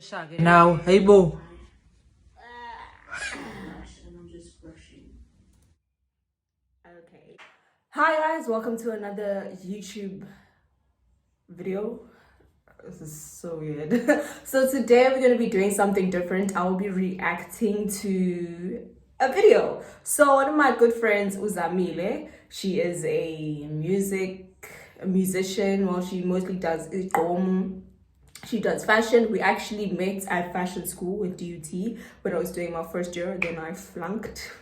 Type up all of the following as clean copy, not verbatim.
Shaggy now, hey boo. Okay. Hi guys, welcome to another YouTube video. This is so weird. So today we're going to be doing something different. I will be reacting to a video. So one of my good friends, Zamile, she is a musician. Well, she mostly does she does fashion. We actually met at fashion school with DUT when I was doing my first year, then I flunked.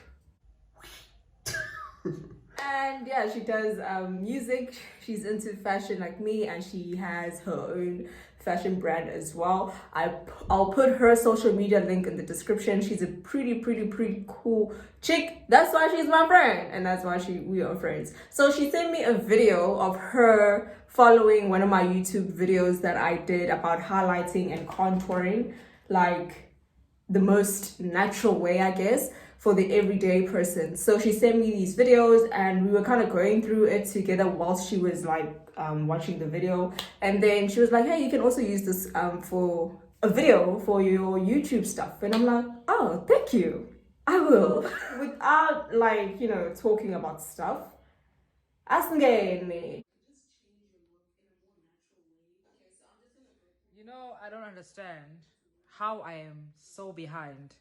And yeah, she does music. She's into fashion like me, and she has her own fashion brand as well. I'll put her social media link in the description. She's a pretty cool chick. That's why she's my friend, and that's why we are friends. So she sent me a video of her following one of my YouTube videos that I did about highlighting and contouring, like the most natural way, I guess, for the everyday person. So she sent me these videos and we were kind of going through it together whilst she was like watching the video. And then she was like, hey, you can also use this for a video for your YouTube stuff. And I'm like, oh, thank you, I will. Without like, talking about stuff, asking me. You know, I don't understand how I am so behind.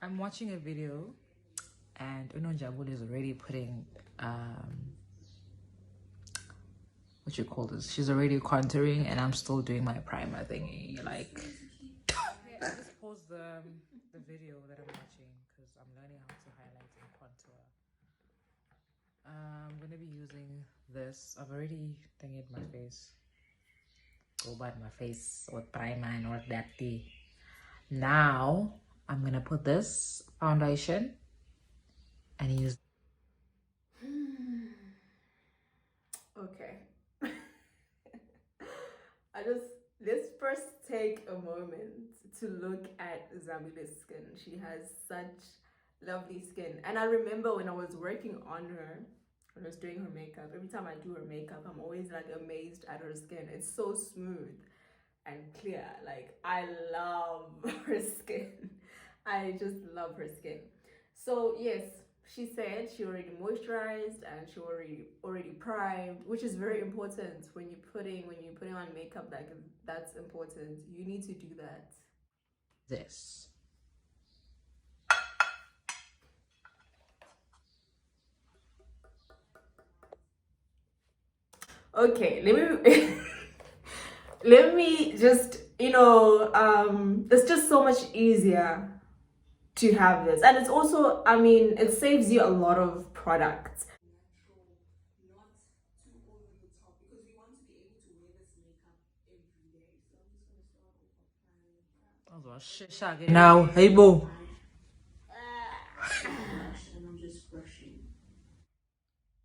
I'm watching a video and Unonjabul is already putting what you call this? She's already contouring and I'm still doing my primer thingy. Like, okay, I just paused the video that I'm watching because I'm learning how to highlight and contour. I'm gonna be using this. I've already thingied my face. Go by my face with primer and all that tea. Now I'm gonna put this foundation and use. Okay. Let's first take a moment to look at Zamile's skin. She has such lovely skin. And I remember when I was working on her, when I was doing her makeup, every time I do her makeup, I'm always like amazed at her skin. It's so smooth and clear. Like, I love her skin. I just love her skin. So yes, she said she already moisturized and she already primed, which is very important when you're putting on makeup. Like, that's important. You need to do that. This. Okay, let me let me just, it's just so much easier to have this, and it's also, I mean, it saves you a lot of products. Shaggy now, hey boo.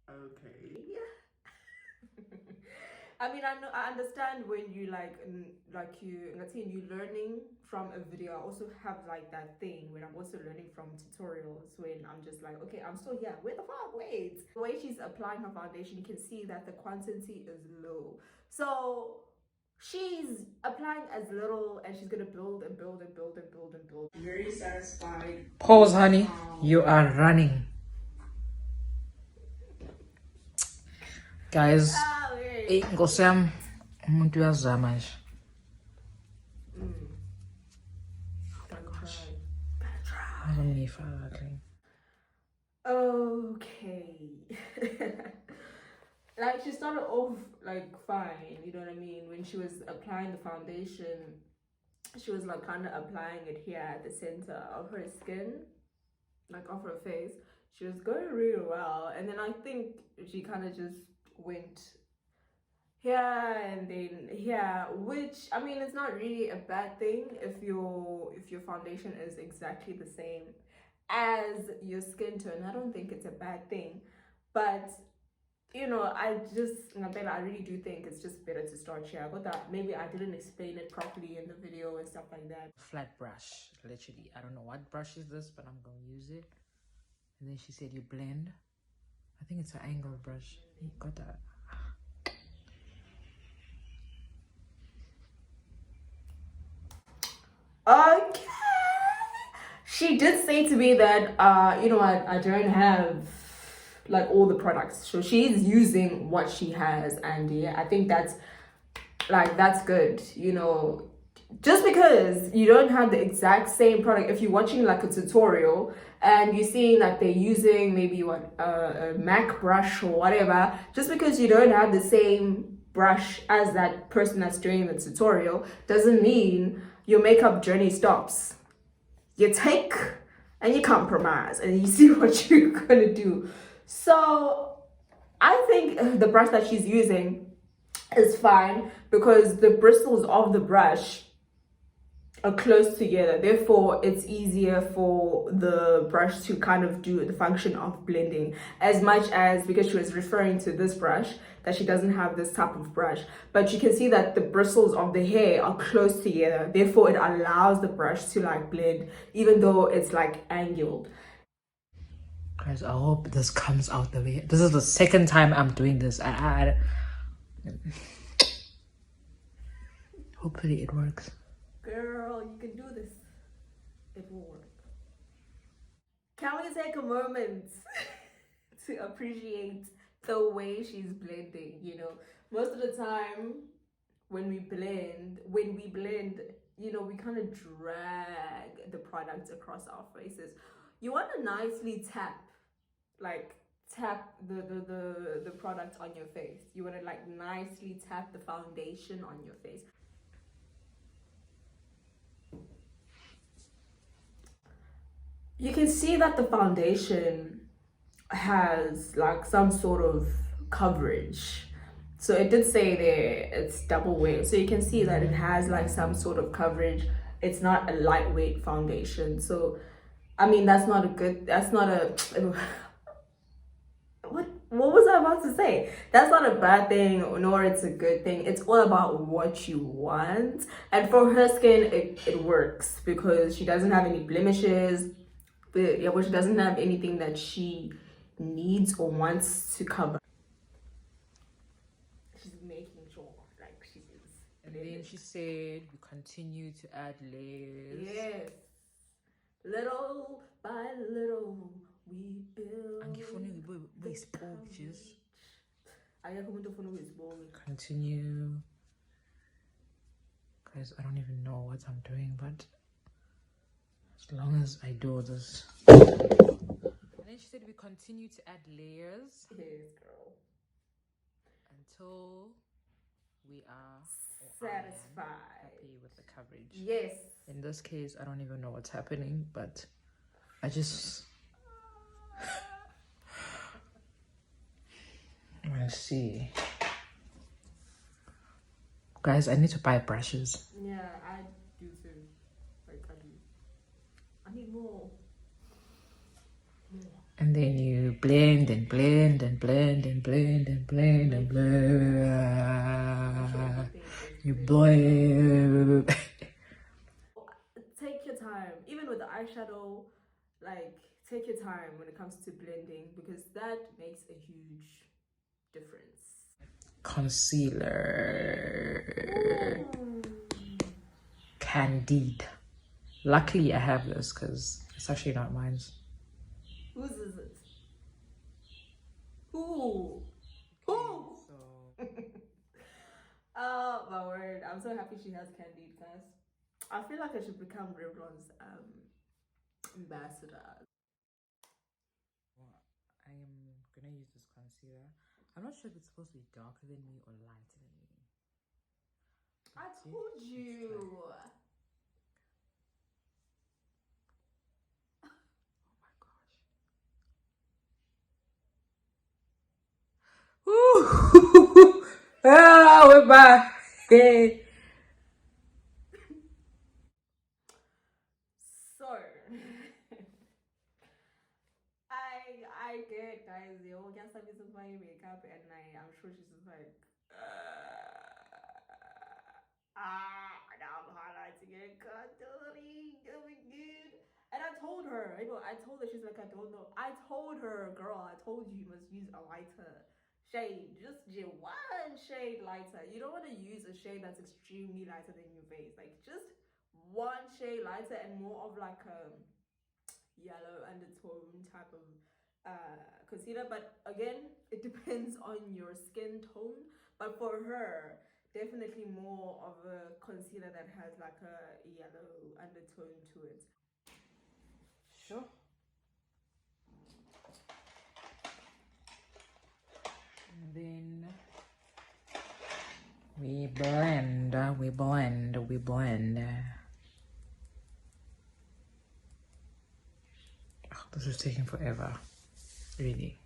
Okay. I mean, I understand when you let's say you learning from a video. I also have like that thing when I'm also learning from tutorials when I'm just like, okay, I'm still here. Where the fuck? Wait. The way she's applying her foundation, you can see that the quantity is low. So she's applying as little and she's gonna build and build and build and build and build. Very satisfied. Pause, honey. You are running. Guys, ngosam umuntu uyazama nje. Okay. Like, she started off like fine, you know what I mean? When she was applying the foundation, she was like kind of applying it here at the center of her skin, like off her face. She was going really well, and then I think she kind of just went here and then here, which, I mean, it's not really a bad thing if your foundation is exactly the same as your skin tone. I don't think it's a bad thing, but I really do think it's just better to start here. I got that maybe I didn't explain it properly in the video and stuff like that. Flat brush, literally. I don't know what brush is this, but I'm gonna use it. And then she said you blend. I think it's an angle brush. You got that. Okay. She did say to me that I don't have like all the products. So she's using what she has, and yeah, I think that's good. Just because you don't have the exact same product, if you're watching like a tutorial and you're seeing that they're using maybe a Mac brush or whatever, just because you don't have the same brush as that person that's doing the tutorial doesn't mean your makeup journey stops. You take and you compromise and you see what you're gonna do. So I think the brush that she's using is fine because the bristles of the brush are close together, therefore it's easier for the brush to kind of do the function of blending, as much as because she was referring to this brush that she doesn't have this type of brush, but you can see that the bristles of the hair are close together, therefore it allows the brush to like blend even though it's like angled. Guys, I hope this comes out the way. This is the second time I'm doing this. Hopefully it works. Girl, you can do this. It will work. Can we take a moment to appreciate the way she's blending? Most of the time when we blend, we kind of drag the product across our faces. You want to nicely tap the product on your face. You want to like nicely tap the foundation on your face. You can see that the foundation has like some sort of coverage. So it did say there it's double weight. So you can see that it has like some sort of coverage. It's not a lightweight foundation. So I mean that's not a what was I about to say? That's not a bad thing, nor it's a good thing. It's all about what you want. And for her skin, it works because she doesn't have any blemishes, but yeah, which doesn't have anything that she needs or wants to cover. She's making sure like she is. And then she said we continue to add layers. Yes. Little by little we build. Continue. Guys, I don't even know what I'm doing, but as long as I do this. And then she said we continue to add layers. Yes, girl. Until we are satisfied, happy with the coverage. Yes. In this case, I don't even know what's happening, but I just want to see. Guys, I need to buy brushes. Yeah, I do too. Like I need more. And then you blend and blend and blend and blend and blend and blend. You blend. Take your time, even with the eyeshadow. Like take your time when it comes to blending because that makes a huge difference. Concealer. Candide. Luckily, I have this because it's actually not mine. Whose is it? Who? Who? So. Oh my word! I'm so happy she has Candide, guys. I feel like I should become Revlon's ambassador. Well, I am gonna use this concealer. I'm not sure if it's supposed to be darker than me or lighter than me. I told you. Woo! Ah, we're back. Hey. So I get guys, yo, can't stop using my makeup and I'm sure she's just like now I'm highlighting it, contouring, doing good. And I told her, she's like, I don't know. I told her, girl, I told you must use a lighter shade, just one shade lighter. You don't want to use a shade that's extremely lighter than your face, like just one shade lighter and more of like a yellow undertone type of concealer. But again, it depends on your skin tone. But for her, definitely more of a concealer that has like a yellow undertone to it. Sure. And then we blend. Oh, this is taking forever. Really.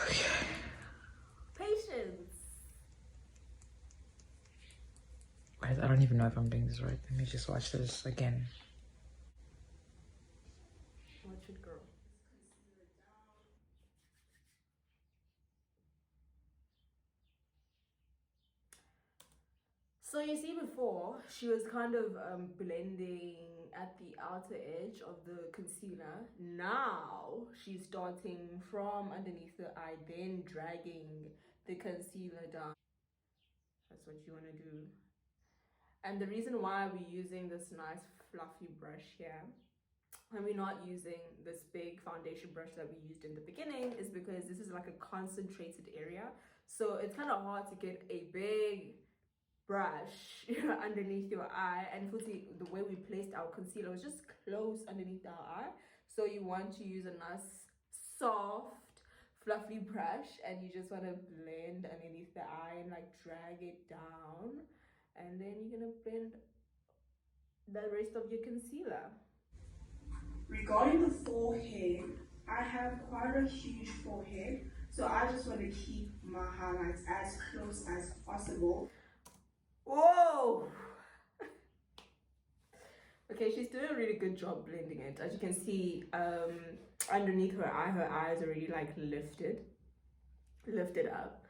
Okay. Patience. Guys, I don't even know if I'm doing this right. Let me just watch this again. Watch it, girl. So you see, before she was kind of blending at the outer edge of the concealer. Now she's starting from underneath the eye, then dragging the concealer down. That's what you want to do. And the reason why we're using this nice fluffy brush here, and we're not using this big foundation brush that we used in the beginning, is because this is like a concentrated area. So it's kind of hard to get a big brush underneath your eye, and the way we placed our concealer was just close underneath our eye. So you want to use a nice soft fluffy brush, and you just want to blend underneath the eye and like drag it down, and then you're gonna blend the rest of your concealer. Regarding the forehead, I have quite a huge forehead, so I just want to keep my highlights as close as possible. Whoa! Okay, she's doing a really good job blending it. As you can see, underneath her eye is already like lifted up.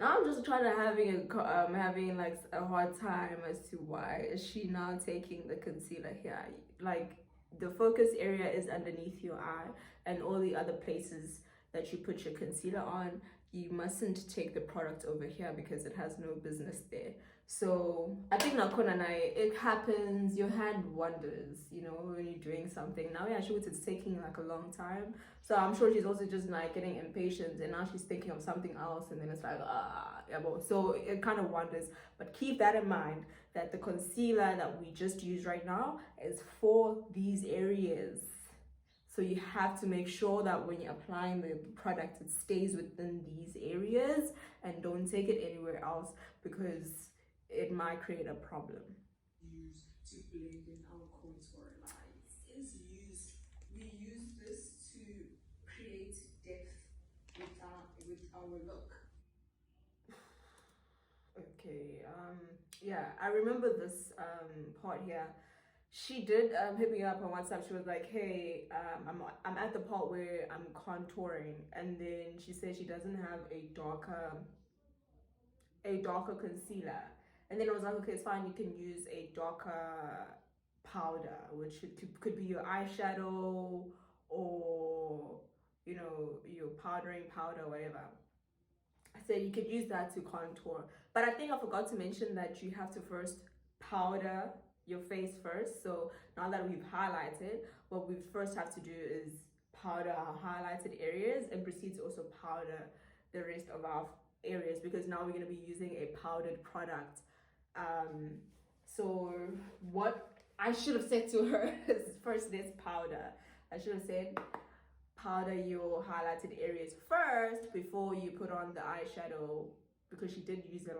Now I'm just trying to having like a hard time as to why is she now taking the concealer here. Like, the focus area is underneath your eye, and all the other places that you put your concealer on, you mustn't take the product over here because it has no business there. So I think it happens, your hand wanders, you know, when you're doing something. Now yeah, it's taking like a long time. So I'm sure she's also just like getting impatient, and now she's thinking of something else, and then it's like so it kind of wanders. But keep that in mind, that the concealer that we just used right now is for these areas. So you have to make sure that when you're applying the product, it stays within these areas and don't take it anywhere else, because it might create a problem. Use to blend in our contour lines we use this to create depth with our look. Okay, yeah, I remember this part here. She did hit me up on WhatsApp. She was like, hey, I'm at the part where I'm contouring, and then she said she doesn't have a darker concealer. And then I was like, okay, it's fine, you can use a darker powder, which could be your eyeshadow, or you know, your powdering powder, whatever. I said you could use that to contour, but I think I forgot to mention that you have to first powder your face first. So now that we've highlighted, what we first have to do is powder our highlighted areas and proceed to also powder the rest of our areas, because now we're going to be using a powdered product. So what I should have said to her is, first, this powder. I should have said powder your highlighted areas first before you put on the eyeshadow, because she did use a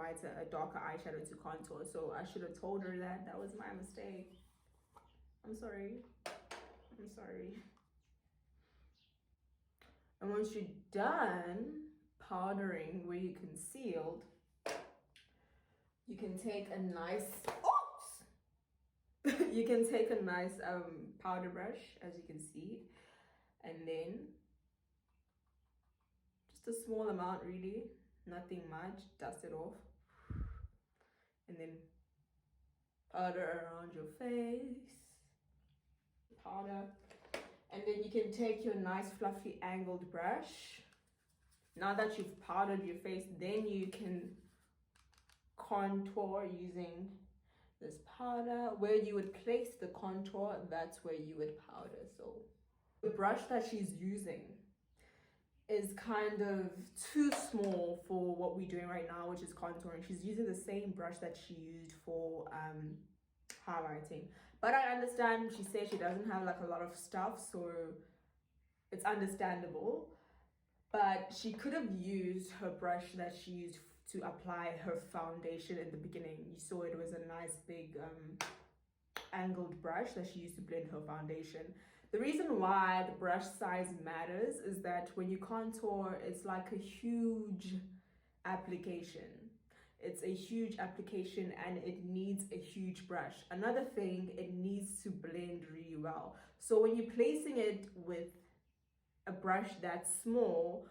darker eyeshadow to contour. So I should have told her that. That was my mistake. I'm sorry. And once you're done powdering where you concealed, you can take a nice you can take a nice powder brush, as you can see, and then just a small amount, really, nothing much, dust it off, and then powder around your face, powder. And then you can take your nice fluffy angled brush. Now that you've powdered your face, then you can contour using this powder. Where you would place the contour, that's where you would powder. So the brush that she's using is kind of too small for what we're doing right now, which is contouring. She's using the same brush that she used for highlighting. But I understand, she says she doesn't have like a lot of stuff, so it's understandable. But she could have used her brush that she used to apply her foundation in the beginning. You saw it was a nice big angled brush that she used to blend her foundation. The reason why the brush size matters is that when you contour, it's like a huge application. It's a huge application and it needs a huge brush. Another thing, it needs to blend really well. So when you're placing it with a brush that's small,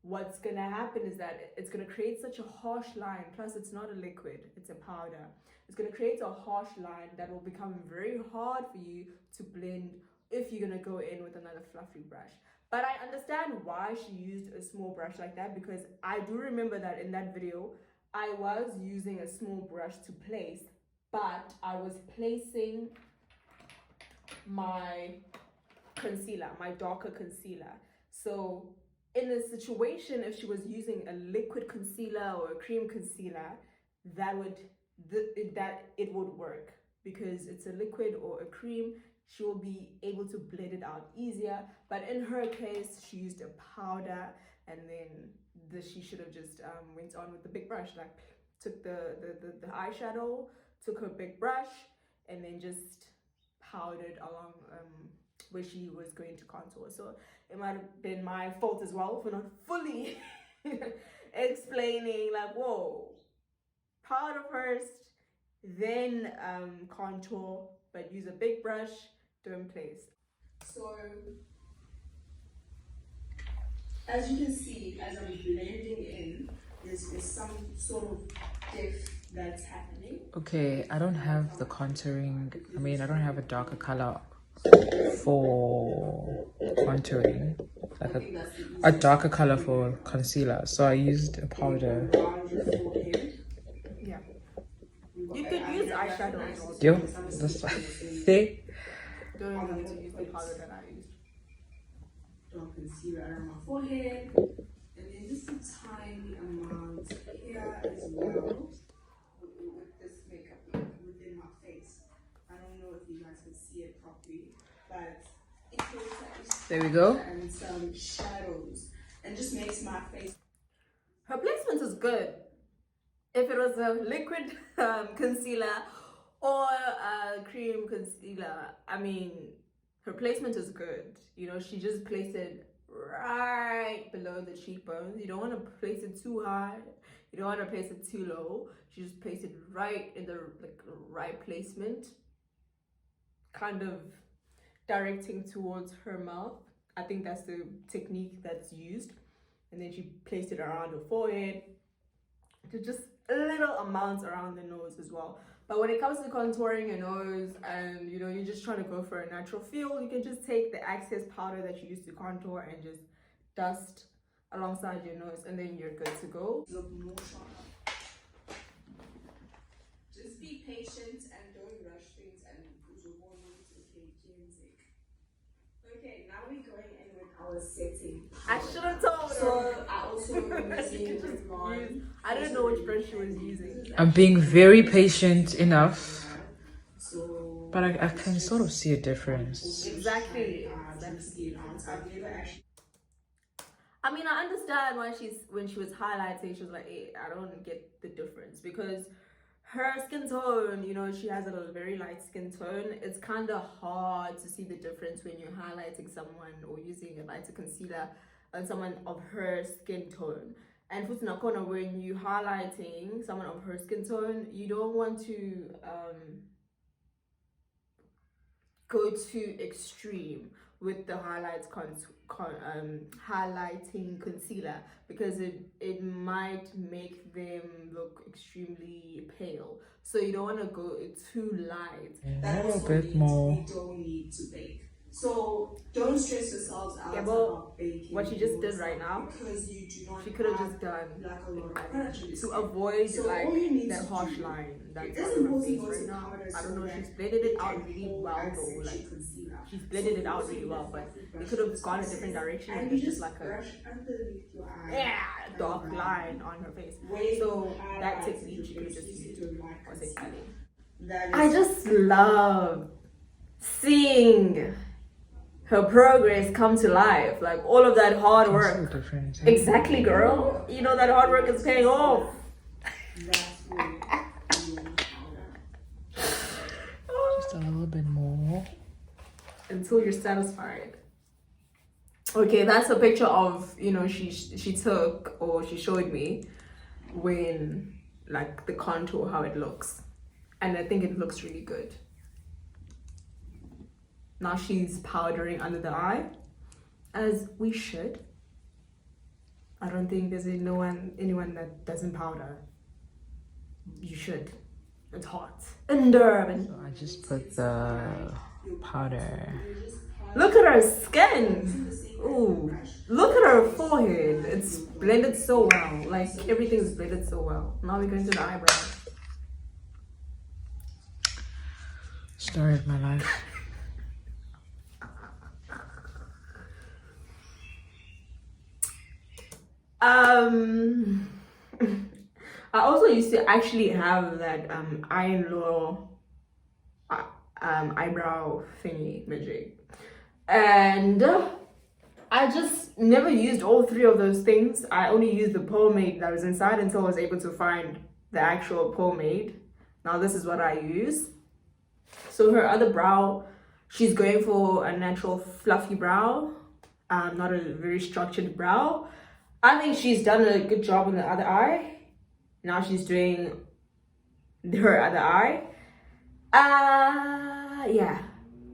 what's gonna happen is that it's gonna create such a harsh line. Plus, it's not a liquid, it's a powder. It's gonna create a harsh line that will become very hard for you to blend if you're gonna go in with another fluffy brush. But I understand why she used a small brush like that, because I do remember that in that video, I was using a small brush to place, but I was placing my concealer, my darker concealer. So in a situation, if she was using a liquid concealer or a cream concealer, that it would work, because it's a liquid or a cream. She will be able to blend it out easier. But in her case, she used a powder, and then she should have just went on with the big brush, like took the eyeshadow, took her big brush, and then just powdered along where she was going to contour. So it might have been my fault as well for not fully explaining, like, whoa, powder first, then contour, but use a big brush, don't place. So as you can see, as I'm blending in, there's some sort of depth that's happening. Okay, I don't have the contouring. I mean, I don't have a darker color for contouring, like a darker color for concealer. So I used a powder. Yeah. You could use eyeshadow as well. Yo, this see? Don't have to use the powder that I used. Dark concealer around my forehead, and then just a tiny amount here as well with this makeup look within my face. I don't know if you guys can see it properly, but it creates There we go. And some shadows, and just makes my face. Her placement is good. If it was a liquid concealer or a cream concealer, I mean, her placement is good. You know, she just placed it right below the cheekbones. You don't want to place it too high. You don't want to place it too low. She just placed it right in the right placement, kind of directing towards her mouth. I think that's the technique that's used. And then she placed it around her forehead, to just little amounts around the nose as well. But when it comes to contouring your nose, and you know, you're just trying to go for a natural feel, you can just take the excess powder that you used to contour and just dust alongside your nose, and then you're good to go. Look more sharper. Just be patient and don't rush things, and okay, now we're going in with our setting. I should have told her. So I also using I don't know which brush she was using. I'm being very patient enough, but I can sort of see a difference. Exactly. I mean, I understand why when she was highlighting, she was like, hey, I don't get the difference, because her skin tone, you know, she has a very light skin tone. It's kind of hard to see the difference when you're highlighting someone or using a lighter concealer on someone of her skin tone. And when you're highlighting someone of her skin tone, you don't want to go too extreme with the highlighting concealer, because it might make them look extremely pale. So you don't want to go too light. A little bit more. You don't need to bake. So don't stress yourselves out Yeah, well, about baking. what she just did right now, because you do not she could have have just done like a lot of it product on your to skin. avoid So like all you need that to harsh do, line it that's doesn't on her go face to right now. powder I don't so know, that she's blended it it out can really hold well as though. Like concealer. she's blended it out really well, but it could have gone a different direction and it's just like a brush underneath your eye. dark line on her face. So that technique she could have just used. Was it funny? I just love seeing her progress come to life. Like all of that hard work. Exactly, girl. You know that hard work is paying off. Just a little bit more. Until you're satisfied. Okay, that's a picture of, you know, she took or she showed me when like the contour, how it looks, and I think it looks really good. Now she's powdering under the eye, as we should. I don't think there's anyone that doesn't powder. You should. It's hot in Durban. So I just put the powder. Look at her skin. Ooh, look at her forehead. It's blended so well. Like everything's blended so well. Now we're going to the eyebrows. Story of my life. I also used to actually have that Iron Law eyebrow thingy magic, and I just never used all three of those things. I only used the pomade that was inside until I was able to find the actual pomade. Now this is what I use. So her other brow, she's going for a natural fluffy brow, not a very structured brow. I think she's done a good job on the other eye. Now she's doing her other eye. Yeah,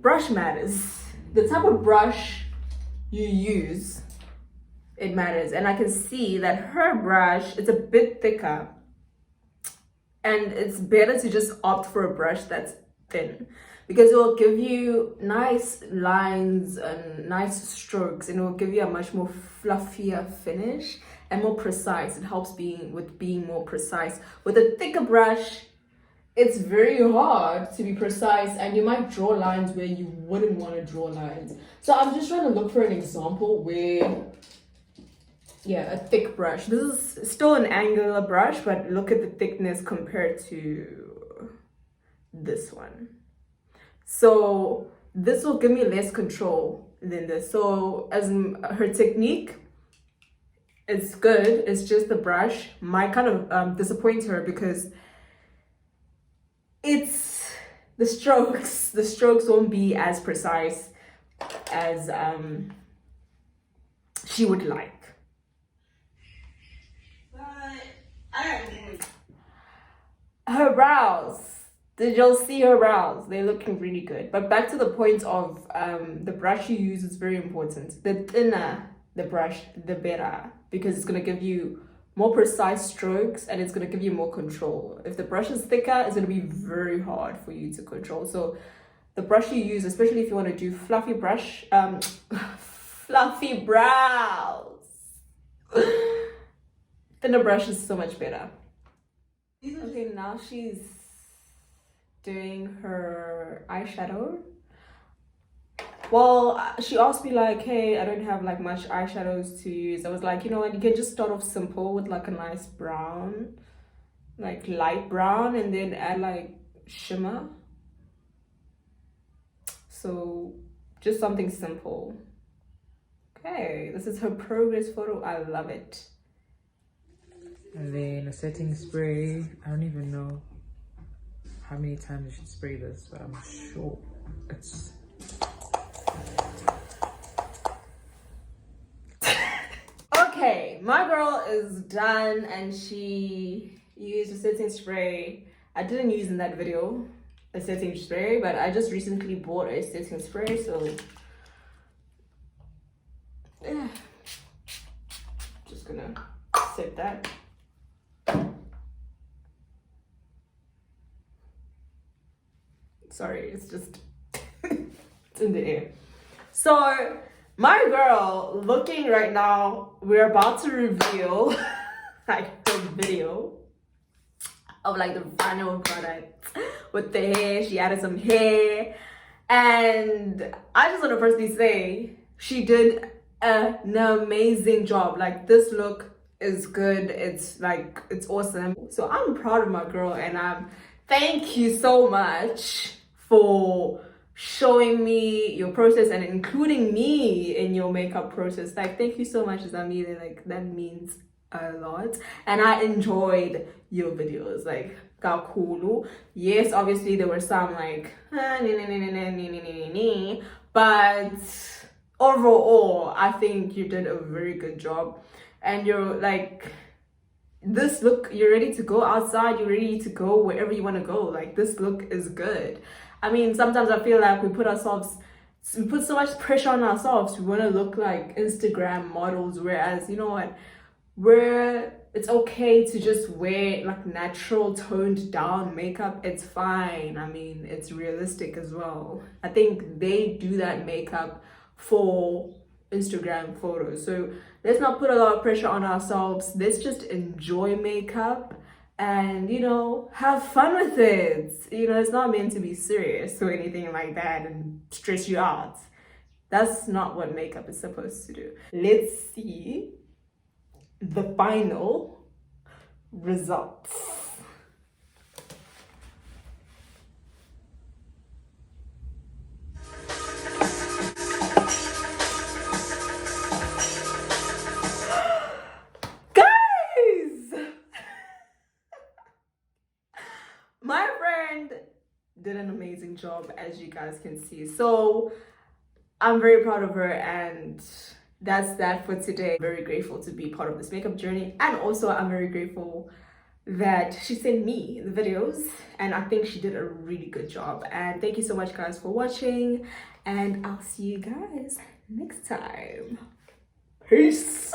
brush matters. The type of brush you use, it matters. And I can see that her brush, it's a bit thicker, and it's better to just opt for a brush that's thin, because it will give you nice lines and nice strokes, and it will give you a much more fluffier finish and more precise. It helps with being more precise. With a thicker brush, it's very hard to be precise, and you might draw lines where you wouldn't want to draw lines. So I'm just trying to look for an example where, yeah, a thick brush. This is still an angular brush, but look at the thickness compared to this one. So this will give me less control than this. So as her technique, it's good. It's just the brush might kind of disappoint her, because it's the strokes. The strokes won't be as precise as she would like. Her brows. Did y'all see her brows? They're looking really good. But back to the point of the brush you use is very important. The thinner the brush, the better, because it's going to give you more precise strokes and it's going to give you more control. If the brush is thicker, it's going to be very hard for you to control. So the brush you use, especially if you want to do fluffy brush, fluffy brows, thinner brush is so much better. Okay, now she's doing her eyeshadow. Well, she asked me like, hey, I don't have like much eyeshadows to use. I was like, you know what, you can just start off simple with like a nice brown, like light brown, and then add like shimmer. So just something simple. Okay, this is her progress photo. I love it. And then a setting spray. I don't even know how many times I should spray this, but I'm sure it's... Okay, my girl is done and she used a setting spray. I didn't use in that video a setting spray, but I just recently bought a setting spray, so yeah, just gonna set that. Sorry, it's just it's in the air. So my girl looking right now, we're about to reveal like the video of like the final product with the hair. She added some hair, and I just want to firstly say she did an amazing job. Like this look is good. It's like it's awesome. So I'm proud of my girl, and thank you so much for showing me your process and including me in your makeup process. Like thank you so much, Zamile. Like that means a lot, and I enjoyed your videos. Like kakulu. Yes, obviously there were some like but overall I think you did a very good job, and you're like this look, you're ready to go outside, you're ready to go wherever you want to go. Like this look is good. I mean, sometimes I feel like we put so much pressure on ourselves. We want to look like Instagram models, whereas you know what, where it's okay to just wear like natural toned down makeup. It's fine. I mean, it's realistic as well. I think they do that makeup for Instagram photos, so let's not put a lot of pressure on ourselves. Let's just enjoy makeup and, you know, have fun with it. You know, it's not meant to be serious or anything like that and stress you out. That's not what makeup is supposed to do. Let's see the final results. Guys, my friend did an amazing job, as you guys can see. So I'm very proud of her, and that's that for today. I'm very grateful to be part of this makeup journey, and also I'm very grateful that she sent me the videos, and I think she did a really good job. And thank you so much guys for watching, and I'll see you guys next time. Peace.